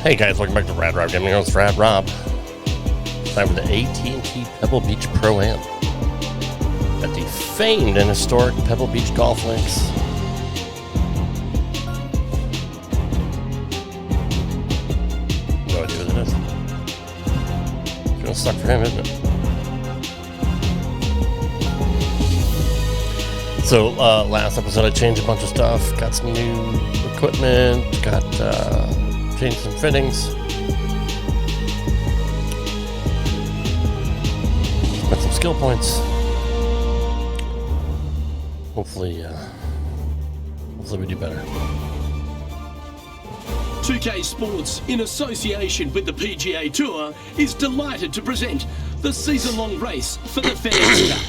Hey guys, welcome back to Rad Rob Gaming. It's Rad Rob. Time for the AT&T Pebble Beach Pro-Am at the famed and historic Pebble Beach Golf Links. No idea what it is. It's gonna suck for him, isn't it? So, last episode I changed a bunch of stuff, got some new equipment, changed some fittings, got some skill points. Hopefully we do better. 2K Sports, in association with the PGA Tour, is delighted to present the season-long race for the FedEx Cup.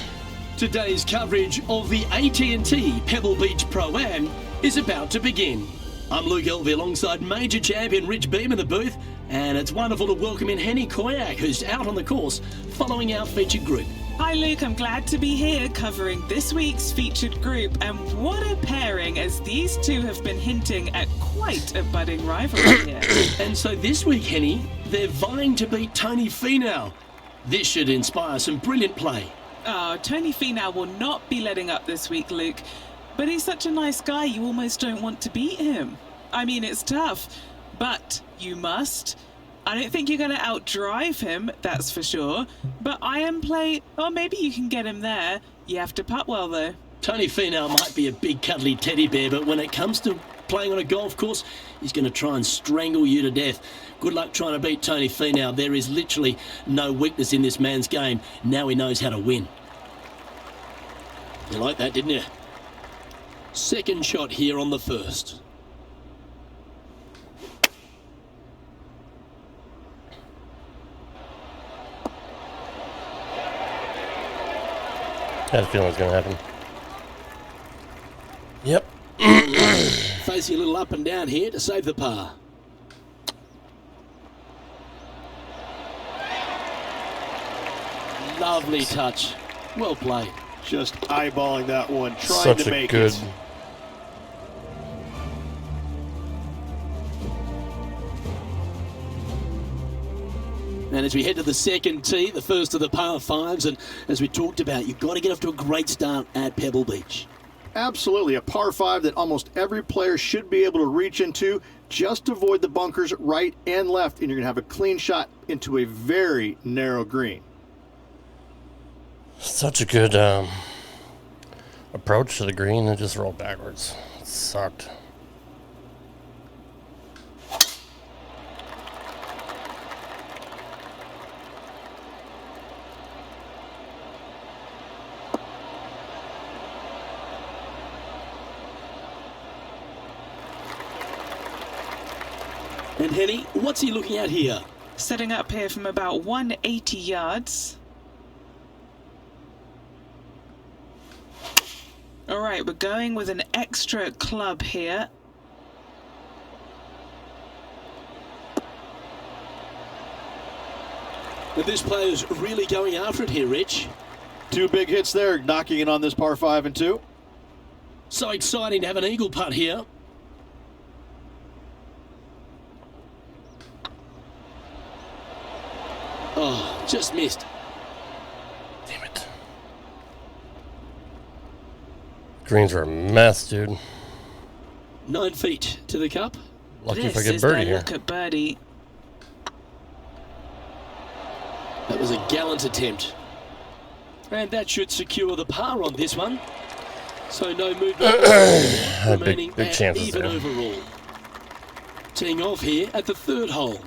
Today's coverage of the AT&T Pebble Beach Pro-Am is about to begin. I'm Luke Elvey alongside Major Champion Rich Beam in the booth, and it's wonderful to welcome in Henny Koyak, who's out on the course following our featured group. Hi Luke, I'm glad to be here covering this week's featured group, and what a pairing, as these two have been hinting at quite a budding rivalry here. And so this week, Henny, they're vying to beat Tony Finau. This should inspire some brilliant play. Oh, Tony Finau will not be letting up this week, Luke. But he's such a nice guy, you almost don't want to beat him. I mean, it's tough, but you must. I don't think you're going to outdrive him, that's for sure. But iron play, or maybe you can get him there. You have to putt well, though. Tony Finau might be a big cuddly teddy bear, but when it comes to playing on a golf course, he's going to try and strangle you to death. Good luck trying to beat Tony Finau. There is literally no weakness in this man's game. Now he knows how to win. You like that, didn't you? Second shot here on the first. I had a feeling it was going to happen. Yep. Facing a little up and down here to save the par. Lovely touch. Well played. Just eyeballing that one, trying to make it. And as we head to the second tee, the first of the par fives, and as we talked about, you've got to get off to a great start at Pebble Beach. Absolutely, a par 5 that almost every player should be able to reach into. Just avoid the bunkers right and left, and you're going to have a clean shot into a very narrow green. Such a good approach to the green and just rolled backwards. It sucked. And Henny, what's he looking at here? Setting up here from about 180 yards. All right, we're going with an extra club here. And this player's really going after it here, Rich. 2 big hits there, knocking in on this par 5 and 2. So exciting to have an eagle putt here. Oh, just missed. Damn it. Greens are a mess, dude. 9 feet to the cup. Lucky This if I get is birdie their here. look at birdie. That was a gallant attempt. And that should secure the par on this one. So no movement. Remaining big at chances even there. overall. Teeing off here at the third hole.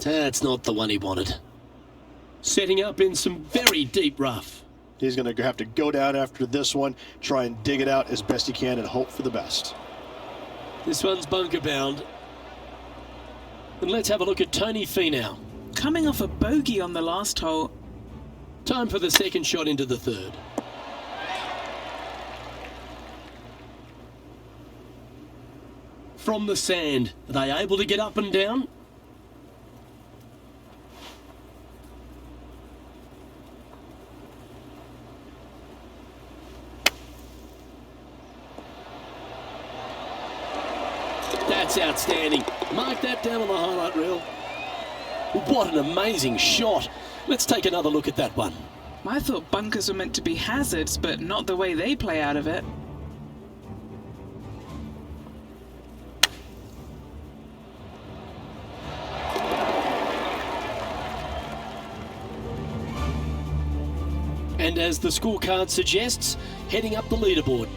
That's not the one he wanted. Setting up in some very deep rough. He's going to have to go down after this one, try and dig it out as best he can and hope for the best. This one's bunker bound. And let's have a look at Tony Finau. Coming off a bogey on the last hole. Time for the second shot into the third. from the sand. Are they able to get up and down? That's outstanding. Mark that down on the highlight reel. What an amazing shot. Let's take another look at that one. I thought bunkers were meant to be hazards, but not the way they play out of it. And as the scorecard suggests, heading up the leaderboard.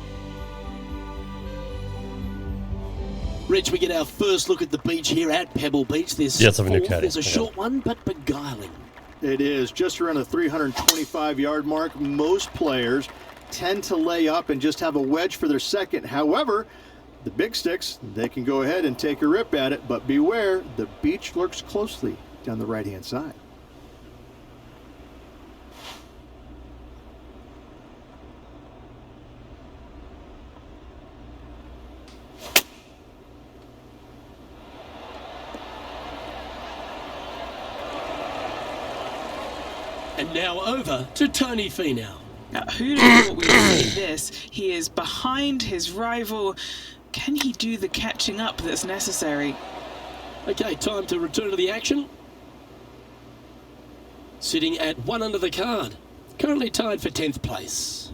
Rich, we get our first look at the beach here at Pebble Beach. This Yes, I have a new caddy. is a short one, but beguiling. It is just around the 325-yard mark. Most players tend to lay up and just have a wedge for their second. However, the big sticks, they can go ahead and take a rip at it, but beware, the beach lurks closely down the right-hand side. And now over to Tony Finau. Now, who'd have thought we would see this? He is behind his rival. Can he do the catching up that's necessary? Okay, time to return to the action. Sitting at 1 under the card. Currently tied for 10th place.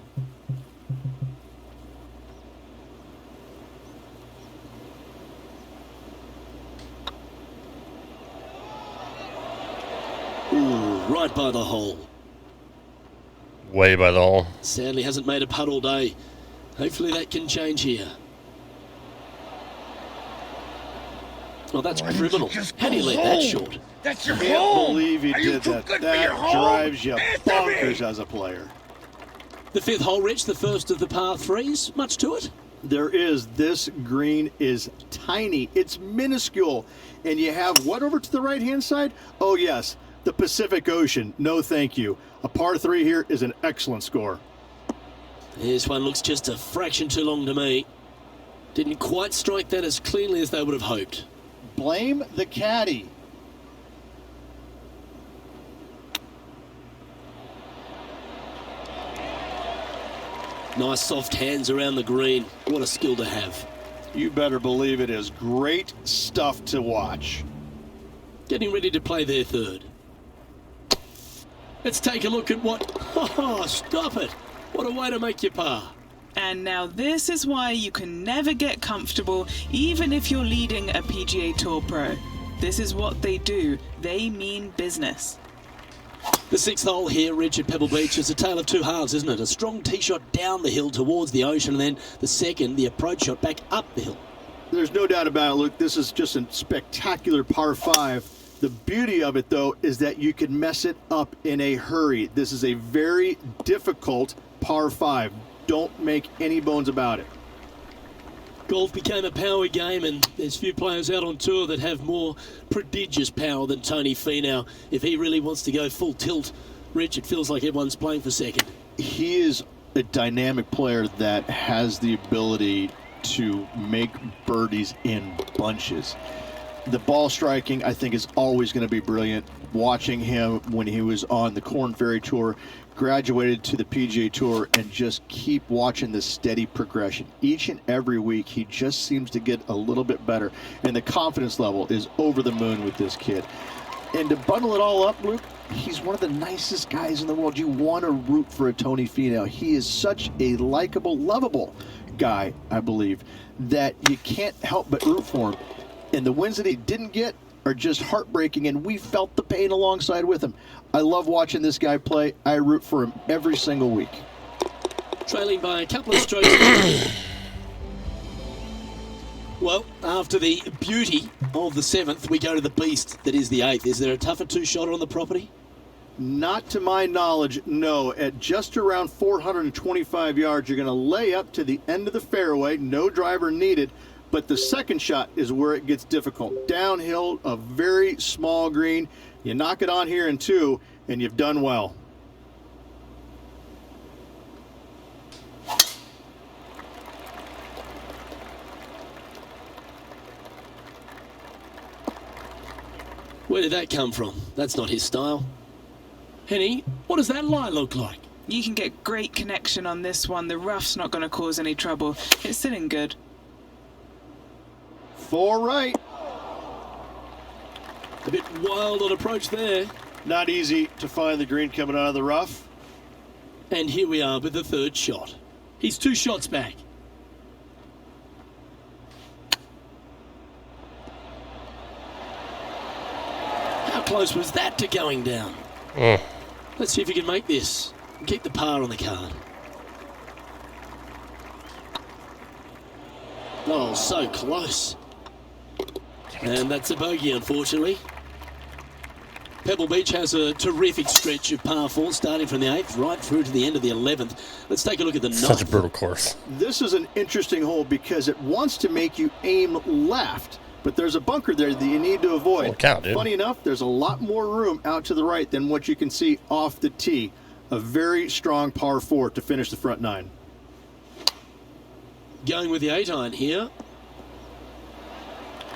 Ooh, right by the hole. Way by the hole. Sadly hasn't made a putt all day. Hopefully that can change here. Well, that's criminal. How do you let that short? That's your Can't home. believe he Are you did too that. good for That your home? drives you Answer me. bonkers as a player. The 5th hole, Rich, the first of the par 3s. Much to it? There is. This green is tiny. It's minuscule. And you have what over to the right-hand side? Oh, yes, the Pacific Ocean. No, thank you. A par 3 here is an excellent score. This one looks just a fraction too long to me. Didn't quite strike that as cleanly as they would have hoped. Blame the caddy. Nice soft hands around the green. What a skill to have. You better believe it is great stuff to watch. Getting ready to play their third. Let's take a look at what... Oh, stop it. What a way to make your par. And now this is why you can never get comfortable, even if you're leading a PGA Tour Pro. This is what they do. They mean business. The 6th hole here, Rich, at Pebble Beach, is a tale of two halves, isn't it? A strong tee shot down the hill towards the ocean, and then the second, the approach shot back up the hill. There's no doubt about it, Luke. This is just a spectacular par 5. The beauty of it, though, is that you can mess it up in a hurry. This is a very difficult par 5. Don't make any bones about it. Golf became a power game, and there's few players out on tour that have more prodigious power than Tony Finau. If he really wants to go full tilt, Rich, it feels like everyone's playing for second. He is a dynamic player that has the ability to make birdies in bunches. The ball striking, I think, is always going to be brilliant. Watching him when he was on the Korn Ferry Tour, graduated to the PGA Tour, and just keep watching this steady progression. Each and every week, he just seems to get a little bit better, and the confidence level is over the moon with this kid. And to bundle it all up, Luke, he's one of the nicest guys in the world. You want to root for a Tony Finau. He is such a likable, lovable guy, I believe, that you can't help but root for him. And the wins that he didn't get are just heartbreaking, and we felt the pain alongside with him. I love watching this guy play. I root for him every single week. Trailing by a couple of strokes. Well, after the beauty of the 7th, we go to the beast that is the 8th. Is there a tougher two-shotter on the property? Not to my knowledge, no. At just around 425 yards, you're going to lay up to the end of the fairway. No driver needed. But the second shot is where it gets difficult. Downhill, a very small green. You knock it on here in 2, and you've done well. Where did that come from? That's not his style. Henny, what does that lie look like? You can get great connection on this one. The rough's not going to cause any trouble. It's sitting good. 4 right. A bit wild on approach there. Not easy to find the green coming out of the rough. And here we are with the third shot. He's 2 shots back. How close was that to going down? Let's see if he can make this and keep the par on the card. Oh, so close. And that's a bogey, unfortunately. Pebble Beach has a terrific stretch of par 4, starting from the 8th right through to the end of the 11th. Let's take a look at the 9th. Such a brutal course. This is an interesting hole because it wants to make you aim left, but there's a bunker there that you need to avoid. Holy cow, dude. Funny enough, there's a lot more room out to the right than what you can see off the tee. A very strong par 4 to finish the front 9. Going with the 8-iron here.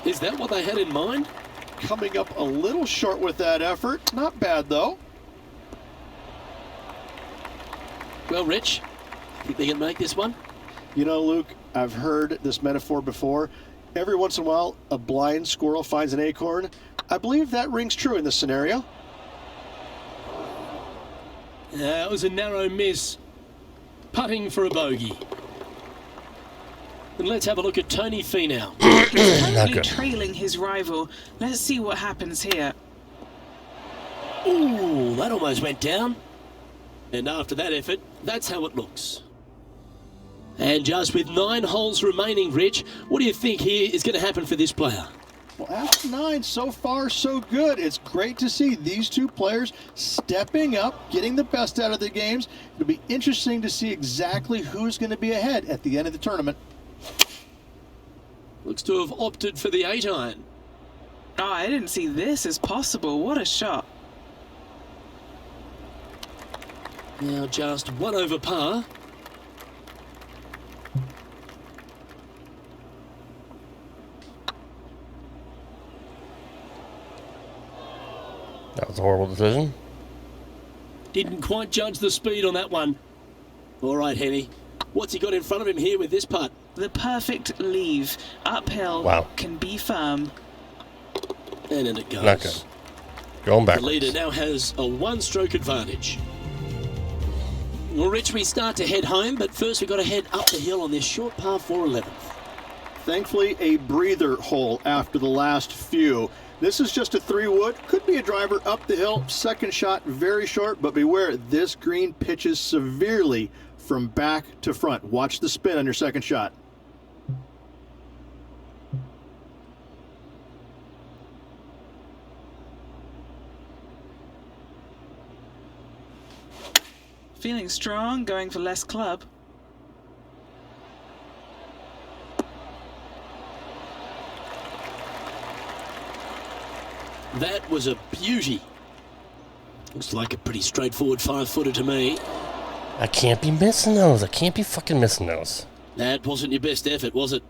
Is that what they had in mind? Coming up a little short with that effort. Not bad, though. Well, Rich, think they can make this one? You know, Luke, I've heard this metaphor before. Every once in a while, a blind squirrel finds an acorn. I believe that rings true in this scenario. It was a narrow miss. Putting for a bogey. And let's have a look at Tony Finau. He's Not currently good. trailing his rival. Let's see what happens here. Ooh, that almost went down. And after that effort, that's how it looks. And just with 9 holes remaining, Rich, what do you think here is going to happen for this player? Well, after 9, so far so good. It's great to see these 2 players stepping up, getting the best out of the games. It'll be interesting to see exactly who's going to be ahead at the end of the tournament. Looks to have opted for the 8-iron. Oh, I didn't see this as possible. What a shot. Now just 1 over par. That was a horrible decision. Didn't quite judge the speed on that one. All right, Henny. What's he got in front of him here with this putt? The perfect leave. Uphill. Wow. Can be firm. And in it goes. Not good. Going The backwards. leader now has a 1-stroke advantage. Well, Rich, we start to head home, but first we've got to head up the hill on this short par 4 11th. Thankfully, a breather hole after the last few. This is just a 3-wood. Could be a driver up the hill. Second shot, very short, but beware, this green pitches severely from back to front. Watch the spin on your second shot. Feeling strong, going for less club. That was a beauty. Looks like a pretty straightforward 5-footer to me. I can't be missing those. I can't be fucking missing those. That wasn't your best effort, was it?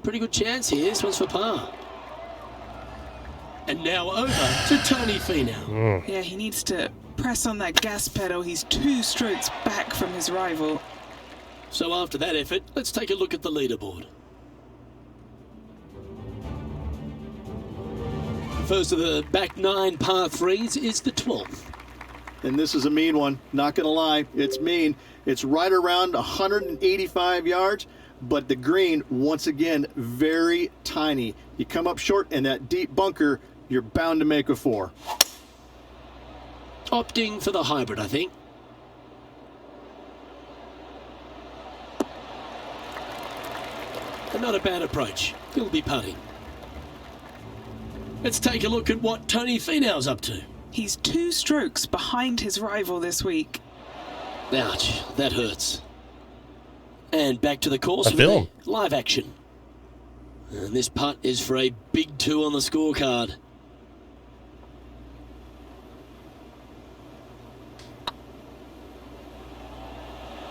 Pretty good chance here. This one's for par. And now over to Tony Finau. Yeah, he needs to press on that gas pedal. He's 2 strokes back from his rival. So after that effort, let's take a look at the leaderboard. First of the back 9 par 3s is the 12th. And this is a mean one. Not going to lie. It's mean. It's right around 185 yards, but the green, once again, very tiny. You come up short in that deep bunker, you're bound to make a 4. Opting for the hybrid, I think. And not a bad approach. He'll be putting. Let's take a look at what Tony Finau's up to. He's 2 strokes behind his rival this week. Ouch, that hurts. And back to the course I with feel him. the live action. And this putt is for a big 2 on the scorecard.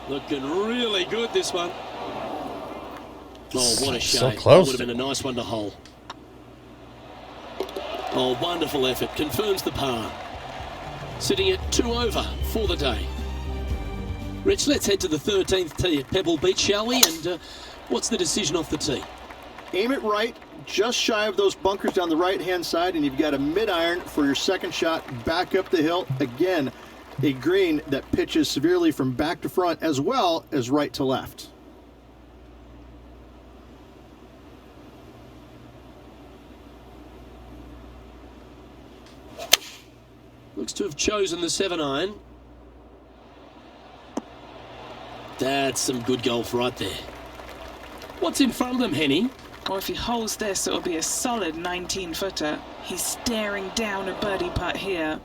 Looking really good, this one. Oh, what a shame. So close. That would have been a nice one to hole. Oh, wonderful effort. Confirms the par. Sitting at 2 over for the day. Rich, let's head to the 13th tee at Pebble Beach, shall we? And what's the decision off the tee? Aim it right, just shy of those bunkers down the right-hand side, and you've got a mid-iron for your second shot back up the hill. Again, a green that pitches severely from back to front as well as right to left. Looks to have chosen the 7-iron. That's some good golf right there. What's in front of them, Henny? Or if he holds this, it'll be a solid 19-footer. He's staring down a birdie putt here.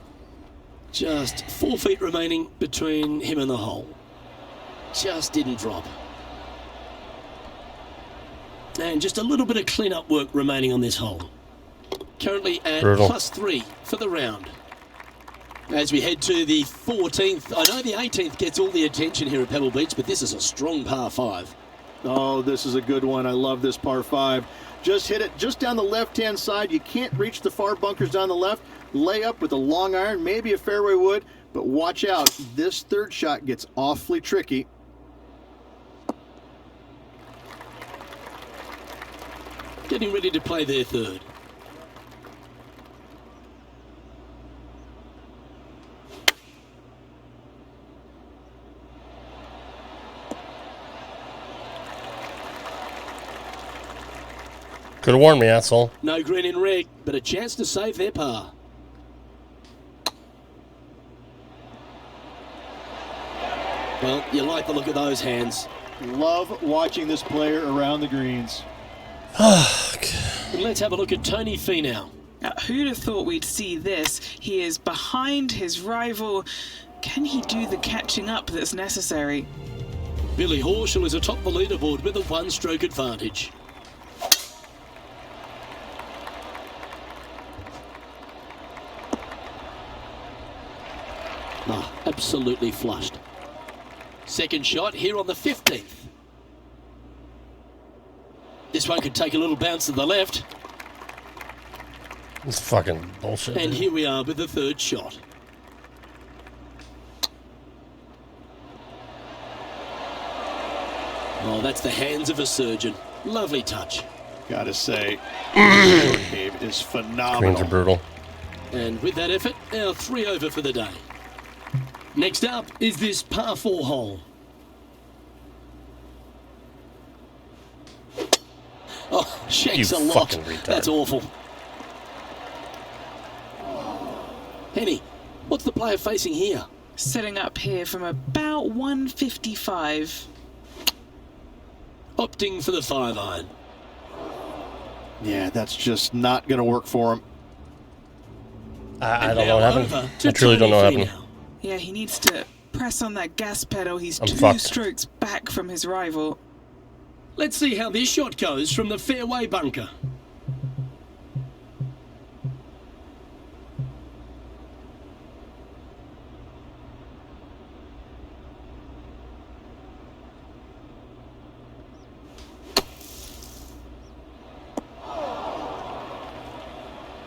Just 4 feet remaining between him and the hole. Just didn't drop. And just a little bit of clean-up work remaining on this hole. Currently at Brutal. +3 for the round. As we head to the 14th, I know the 18th gets all the attention here at Pebble Beach, but this is a strong par 5. Oh, this is a good one. I love this par 5. Just hit it just down the left-hand side. You can't reach the far bunkers down the left. Lay up with a long iron, maybe a fairway wood, but watch out. This third shot gets awfully tricky. Getting ready to play their third. Could have warned me, asshole. No green in red, but a chance to save their par. Well, you like the look of those hands. Love watching this player around the greens. And let's have a look at Tony Finau. Now, who'd have thought we'd see this? He is behind his rival. Can he do the catching up that's necessary? Billy Horschel is atop the leaderboard with a 1-stroke advantage. Ah, absolutely flushed. Second shot here on the 15th. This one could take a little bounce to the left. It's fucking bullshit. And dude. here we are with the third shot. Oh, that's the hands of a surgeon. Lovely touch. Gotta say, this cave is phenomenal. Greens are brutal. And with that effort, our 3 over for the day. Next up is this par 4 hole. Oh, shakes You a lot. fucking retard. That's awful. Henny, what's the player facing here? Setting up here from about 155. Opting for the 5-iron. Yeah, that's just not going to work for him. I And don't know now what over happened. to I truly don't know what Tony happened. Finau. Yeah, he needs to press on that gas pedal. He's I'm 2 fucked. strokes back from his rival. Let's see how this shot goes from the fairway bunker.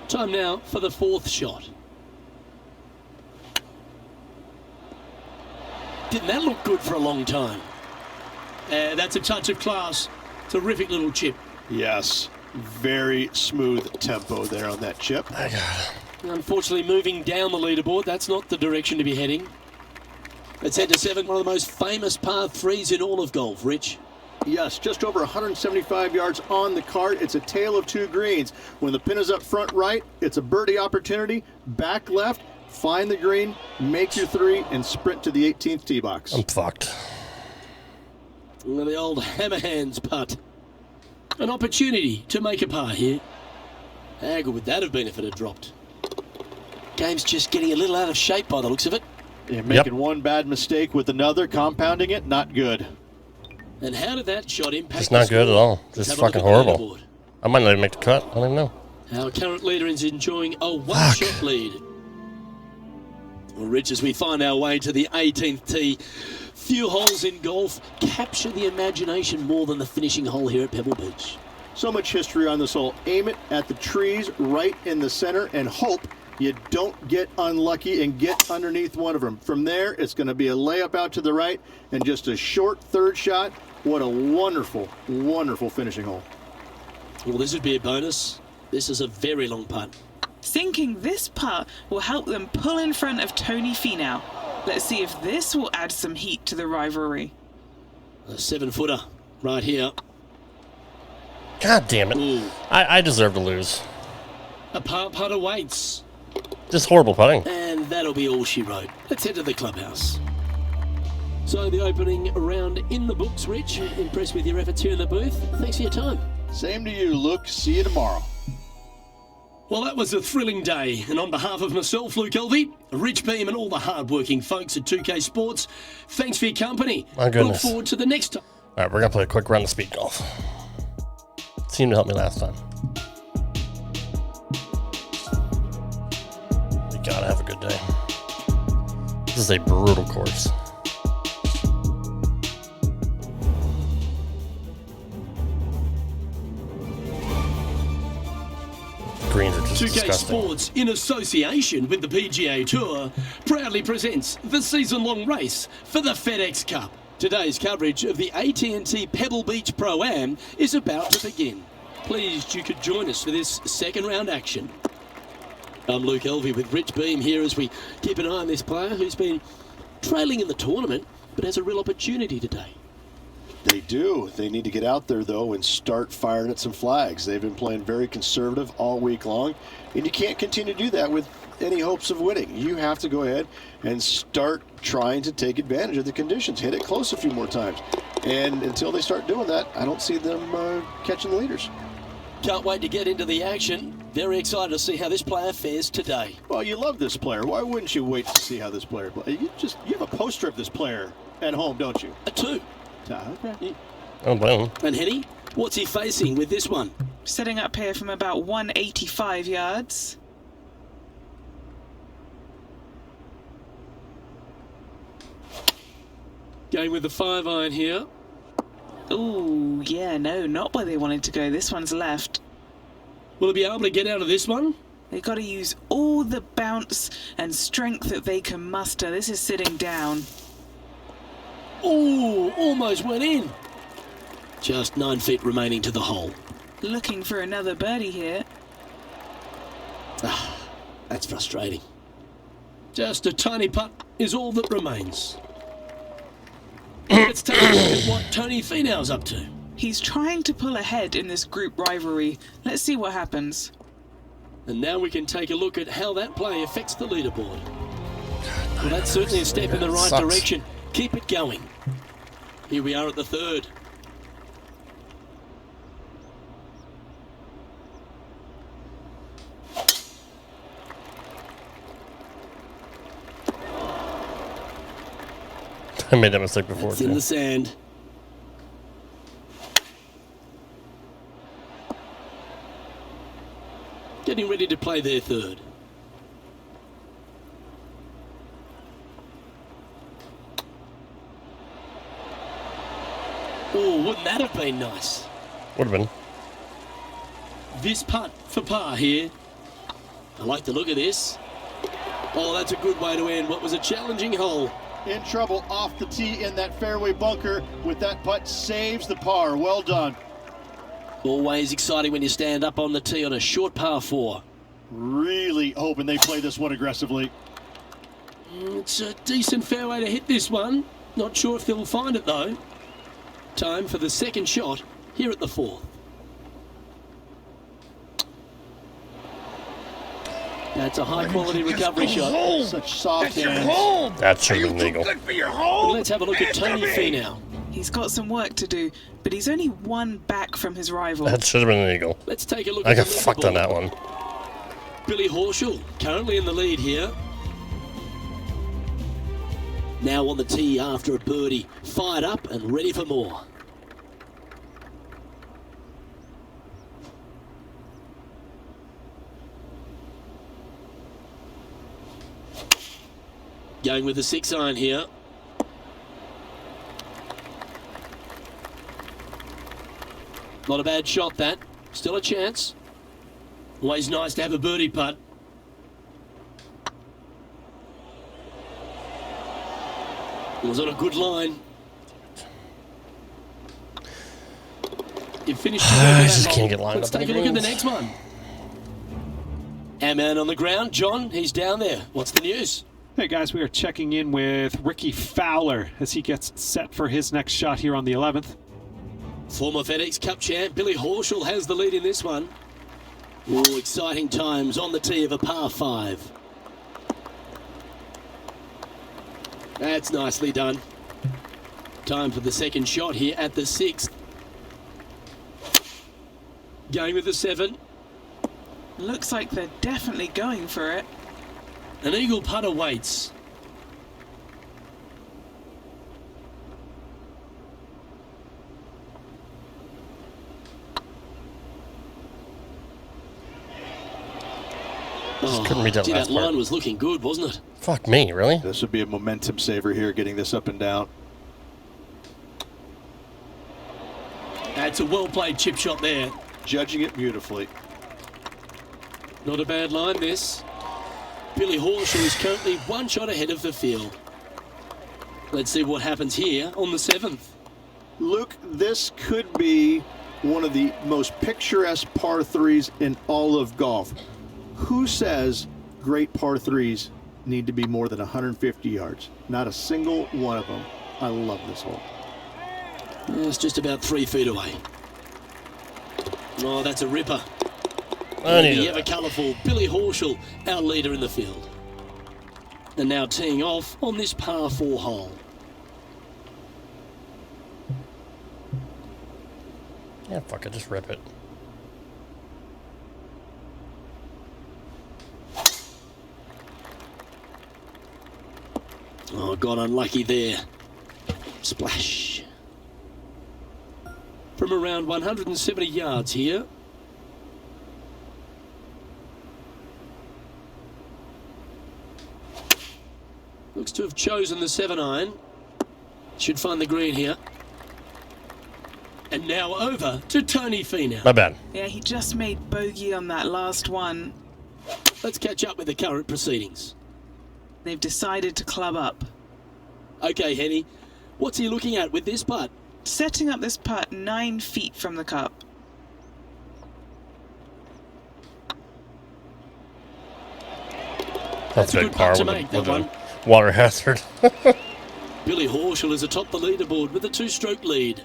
Time now for the 4th shot. Didn't that look good for a long time? That's a touch of class. Terrific little chip. Yes, very smooth tempo there on that chip. I got it. Unfortunately, moving down the leaderboard, that's not the direction to be heading. Let's head to 7, one of the most famous par 3s in all of golf, Rich. Yes, just over 175 yards on the card. It's a tale of 2 greens. When the pin is up front right, it's a birdie opportunity. Back left, find the green, make your 3, and sprint to the 18th tee box. I'm fucked. Well, the old hammer hands putt. An opportunity to make a par here. How good would that have been if it had dropped? Game's just getting a little out of shape by the looks of it. You're making one bad mistake with another, compounding it, not good. And how did that shot impact? It's not the good at score? all. Let's Just have a look fucking at the horrible. leaderboard. I might not even make the cut. I don't even know. Our current leader is enjoying a 1-shot lead. Well, Rich, as we find our way to the 18th tee, few holes in golf capture the imagination more than the finishing hole here at Pebble Beach. So much history on this hole. Aim it at the trees right in the center and hope you don't get unlucky and get underneath one of them. From there, it's going to be a layup out to the right and just a short third shot. What a wonderful, wonderful finishing hole. Well, this would be a bonus. This is a very long putt. Sinking this putt will help them pull in front of Tony Finau. Let's see if this will add some heat to the rivalry. A 7-footer right here. God damn it. Ooh. I deserve to lose. A par putt awaits. Just horrible putting. And that'll be all she wrote. Let's head to the clubhouse. So the opening round in the books, Rich. Impressed with your efforts here in the booth. Thanks for your time. Same to you, Luke. See you tomorrow. Well, that was a thrilling day. And on behalf of myself, Luke Elvey, Rich Beam, and all the hard-working folks at 2K Sports, thanks for your company. My goodness. Look forward to the next time. All right, we're going to play a quick round of speed golf. Seemed to help me last time. You gotta have a good day. This is a brutal course. Greens are just 2K disgusting. Sports, in association with the PGA Tour, proudly presents the season-long race for the FedEx Cup. Today's coverage of the AT&T Pebble Beach Pro-Am is about to begin. Pleased you could join us for this second round action. I'm Luke Elvey with Rich Beam here as we keep an eye on this player who's been trailing in the tournament but has a real opportunity today. They do. They need to get out there, though, and start firing at some flags. They've been playing very conservative all week long, and you can't continue to do that with any hopes of winning. You have to go ahead and start trying to take advantage of the conditions. Hit it close a few more times. And until they start doing that, I don't see them catching the leaders. Can't wait to get into the action. Very excited to see how this player fares today. Well, you love this player. Why wouldn't you wait to see how this player plays? You have a poster of this player at home, don't you? A 2. Okay. Oh, boom. And Henny, what's he facing with this one? Setting up here from about 185 yards. Going with the 5-iron here. Ooh, yeah, no, not where they wanted to go. This one's left. Will he be able to get out of this one? They've got to use all the bounce and strength that they can muster. This is sitting down. Ooh, almost went in. Just 9 feet remaining to the hole. Looking for another birdie here. That's frustrating. Just a tiny putt is all that remains. Let's take a look at what Tony Finau's up to. He's trying to pull ahead in this group rivalry. Let's see what happens. And now we can take a look at how that play affects the leaderboard. Well, that's certainly a step in the right Sucks. direction. Keep it going. Here we are at the 3rd. I made that mistake before, It's in too. the sand. Getting ready to play their 3rd. Oh, wouldn't that have been nice? Would have been. This putt for par here. I like the look of this. Oh, that's a good way to end what was a challenging hole. In trouble off the tee in that fairway bunker with that putt, saves the par. Well done. Always exciting when you stand up on the tee on a short par 4. Really hoping they play this one aggressively. It's a decent fairway to hit this one. Not sure if they'll find it though. Time for the second shot here at the 4th. That's a high-quality recovery shot. Such soft hands. That should have been legal. Well, let's have a look at Tony Finau. He's got some work to do, but he's only one back from his rival. That should have been legal. Let's take a look I at the got fucked on leaderboard. that one. Billy Horschel currently in the lead here. Now on the tee after a birdie. Fired up and ready for more. Going with the 6-iron here. Not a bad shot, that. Still a chance. Always nice to have a birdie putt. Was on a good line. You finished. I just can't get lined Let's up. take a look at the next one. Our man on the ground, John, he's down there. What's the news? Hey guys, we are checking in with Ricky Fowler as he gets set for his next shot here on the 11th. Former FedEx Cup champ Billy Horschel has the lead in this one. Oh, exciting times on the tee of a par 5. That's nicely done. Time for the second shot here at the 6th. Going with the 7. Looks like they're definitely going for it. An eagle putt awaits. Couldn't read that Gee, last that part. line was looking good, wasn't it? Fuck me, really? This would be a momentum saver here, getting this up and down. That's a well-played chip shot there. Judging it beautifully. Not a bad line, this. Billy Horschel is currently one shot ahead of the field. Let's see what happens here on the 7th. Luke, this could be one of the most picturesque par 3s in all of golf. Who says great par 3s need to be more than 150 yards? Not a single one of them. I love this hole. It's just about 3 feet away. Oh, that's a ripper. I need The it. ever colourful Billy Horschel, our leader in the field. And now teeing off on this par 4 hole. Yeah, fuck it, just rip it. Oh, got unlucky there. Splash. From around 170 yards here. Looks to have chosen the 7-iron. Should find the green here. And now over to Tony Finau. My bad. Yeah, he just made bogey on that last one. Let's catch up with the current proceedings. They've decided to club up. Okay, Henny, what's he looking at with this putt? Setting up this putt 9 feet from the cup. That's a a big good par putt to with, make, with that a one. water hazard. Billy Horschel is atop the leaderboard with a 2-stroke lead.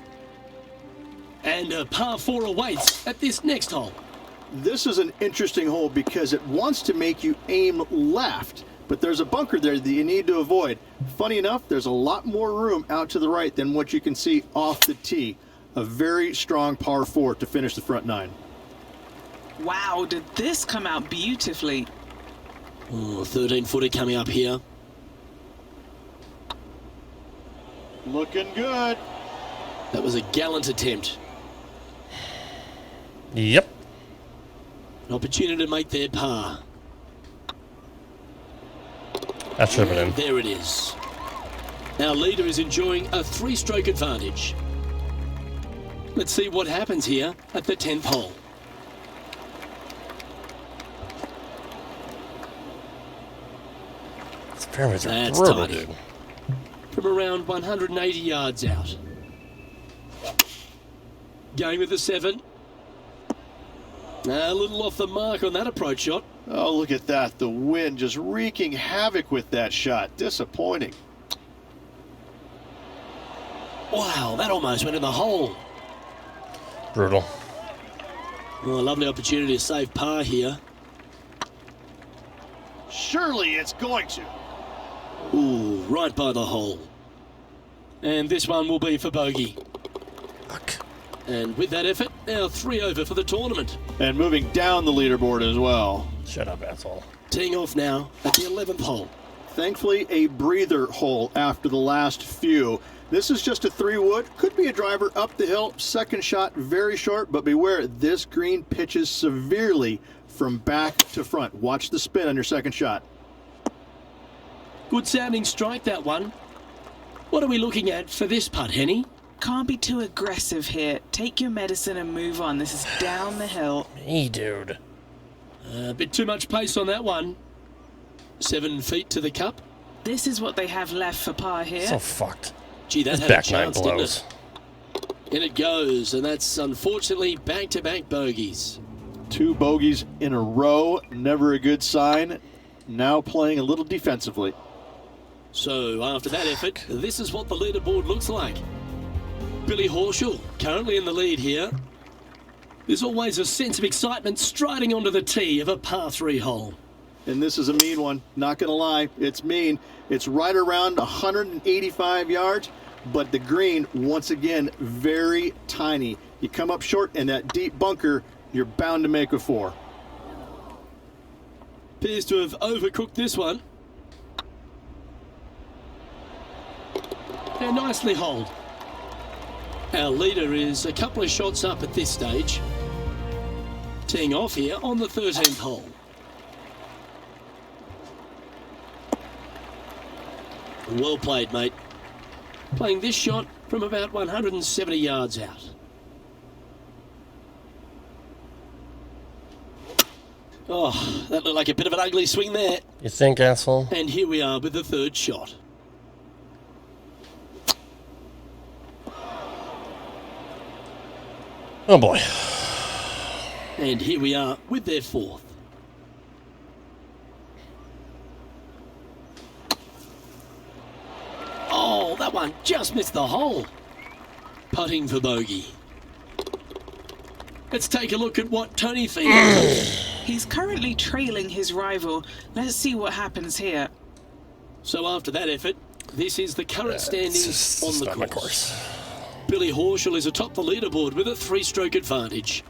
And a par 4 awaits at this next hole. This is an interesting hole because it wants to make you aim left, but there's a bunker there that you need to avoid. Funny enough, there's a lot more room out to the right than what you can see off the tee. A very strong par 4 to finish the front 9. Wow, did this come out beautifully. Oh, 13-footer coming up here. Looking good. That was a gallant attempt. Yep. An opportunity to make their par. That should have been in. There it is. Our leader is enjoying a 3-stroke advantage. Let's see what happens here at the 10th hole. These fairways are That's brutal, tidy. dude. From around 180 yards out. Going with the 7. A little off the mark on that approach shot. Oh, look at that. The wind just wreaking havoc with that shot. Disappointing. Wow, that almost went in the hole. Brutal. Well, a lovely opportunity to save par here. Surely it's going to. Ooh, right by the hole. And this one will be for bogey. Fuck. And with that effort, now 3 over for the tournament. And moving down the leaderboard as well. Shut up, asshole. Teeing off now at the 11th hole. Thankfully, a breather hole after the last few. This is just a 3-wood. Could be a driver up the hill. Second shot, very short, but beware, this green pitches severely from back to front. Watch the spin on your second shot. Good sounding strike, that one. What are we looking at for this putt, Henny? Can't be too aggressive here. Take your medicine and move on. This is down the hill. Me, dude. A bit too much pace on that one. 7 feet to the cup. This is what they have left for par here. So fucked. Gee, that His had a back nine chance, didn't blows. it? In it goes, and that's unfortunately back-to-back bogeys. 2 bogeys in a row, never a good sign. Now playing a little defensively. So after that effort, this is what the leaderboard looks like. Billy Horschel currently in the lead here. There's always a sense of excitement striding onto the tee of a par 3 hole. And this is a mean one, not going to lie. It's mean. It's right around 185 yards, but the green, once again, very tiny. You come up short in that deep bunker, you're bound to make a 4. Appears to have overcooked this one. And nicely holed. Our leader is a couple of shots up at this stage. Teeing off here on the 13th hole. Well played, mate. Playing this shot from about 170 yards out. Oh, that looked like a bit of an ugly swing there. You think, asshole? And here we are with the 3rd shot. Oh boy. And here we are with their 4th. Oh, that one just missed the hole. Putting for bogey. Let's take a look at what Tony Finau does. He's currently trailing his rival. Let's see what happens here. So after that effort, this is the current standings on the not my course. Billy Horschel is atop the leaderboard with a 3-stroke advantage.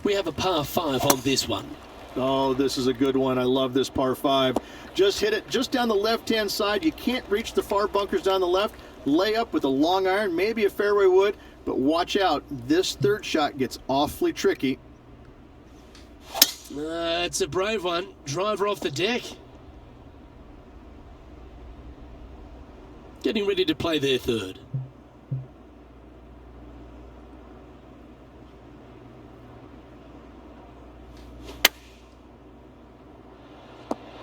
We have a par 5 on this one. Oh, this is a good one. I love this par 5. Just hit it just down the left-hand side. You can't reach the far bunkers down the left. Lay up with a long iron, maybe a fairway wood, but watch out. This 3rd shot gets awfully tricky. It's a brave one. Driver off the deck. Getting ready to play their 3rd.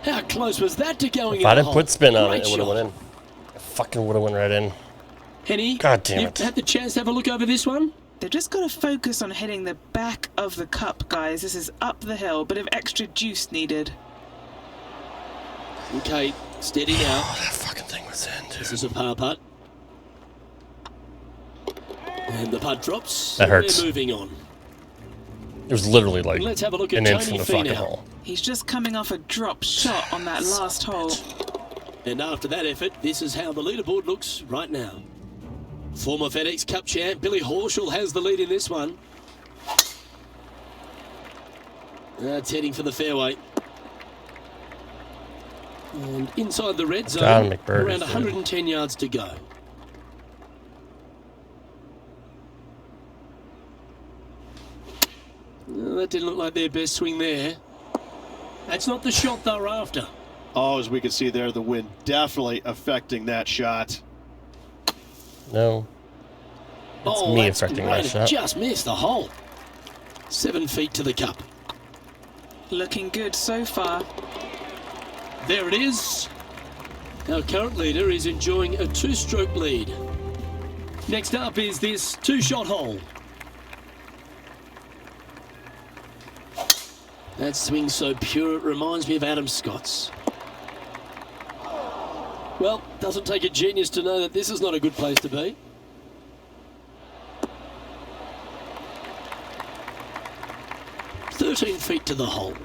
How close was that to going If in I the didn't hole? put spin on Great it, it would have shot. went in. I fucking would have went right in. Henny, God damn you've it. had the chance to have a look over this one? They've just got to focus on hitting the back of the cup, guys. This is up the hill. Bit of extra juice needed. Okay, steady now. Oh, that fucking thing was in, dude. This is a par putt. And the putt drops. That hurts. We're moving on. It was literally like Let's have a look at an inch Tony from the fucking Finau. hole. He's just coming off a drop shot on that last hole. And after that effort, this is how the leaderboard looks right now. Former FedEx Cup champ Billy Horschel has the lead in this one. That's heading for the fairway. And inside the red Gotta zone, make birdies, around dude. 110 yards to go. That didn't look like their best swing there. That's not the shot they're after. Oh, as we can see there, the wind definitely affecting that shot. No. It's me that's affecting great. that It shot. just missed the hole. 7 feet to the cup. Looking good so far. There it is. Our current leader is enjoying a 2-stroke lead. Next up is this 2-shot hole. That swing so pure it reminds me of Adam Scott's. Well, doesn't take a genius to know that this is not a good place to be. "13 feet to the hole.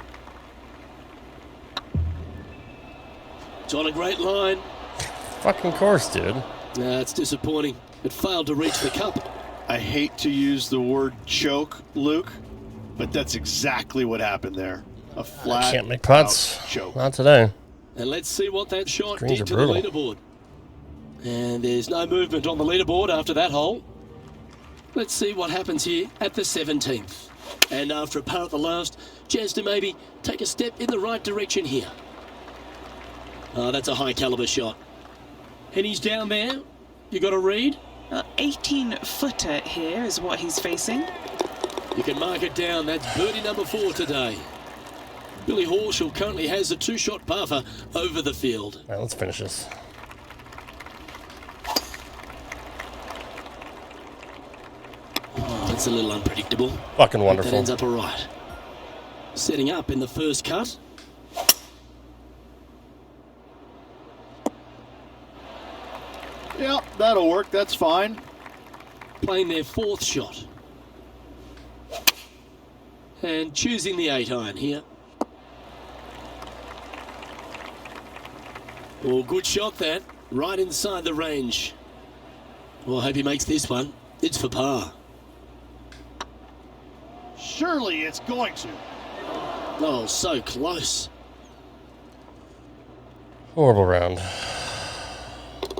It's on a great line. Fucking course, dude. It's disappointing. It failed to reach the cup. I hate to use the word choke, Luke, but that's exactly what happened there. A flat Can't make putts. out choke. Not today. And let's see what that shot Greens did are to the brutal. leaderboard. And there's no movement on the leaderboard after that hole. Let's see what happens here at the 17th. And after a par at the last, chance to maybe take a step in the right direction here. Oh, that's a high caliber shot. And he's down there. You got a read? 18-footer here is what he's facing. You can mark it down. That's birdie number 4 today. Billy Horschel currently has a 2-shot buffer over the field. All right, let's finish this. Oh, that's a little unpredictable. Fucking That wonderful. ends up all right. Setting up in the first cut. Yeah, that'll work. That's fine. Playing their 4th shot. And choosing the 8-iron here. Oh, good shot that. Right inside the range. Well, I hope he makes this one. It's for par. Surely it's going to. Oh, so close. Horrible round.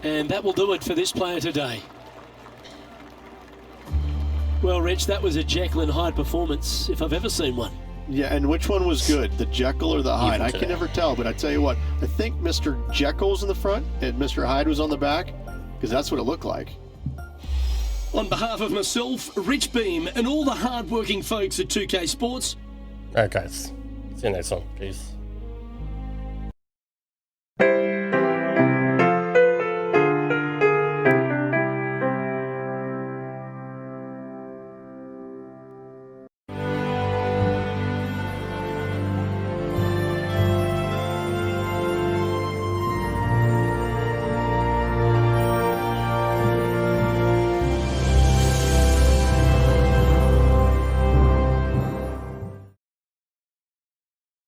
And that will do it for this player today. Well, Rich, that was a Jekyll and Hyde performance, if I've ever seen one. Yeah, and which one was good, the Jekyll or the Hyde? Even I today. can never tell, but I tell you what, I think Mr. Jekyll was in the front and Mr. Hyde was on the back, because that's what it looked like. On behalf of myself, Rich Beam, and all the hard-working folks at 2K Sports, All right, guys. See you next one. Peace.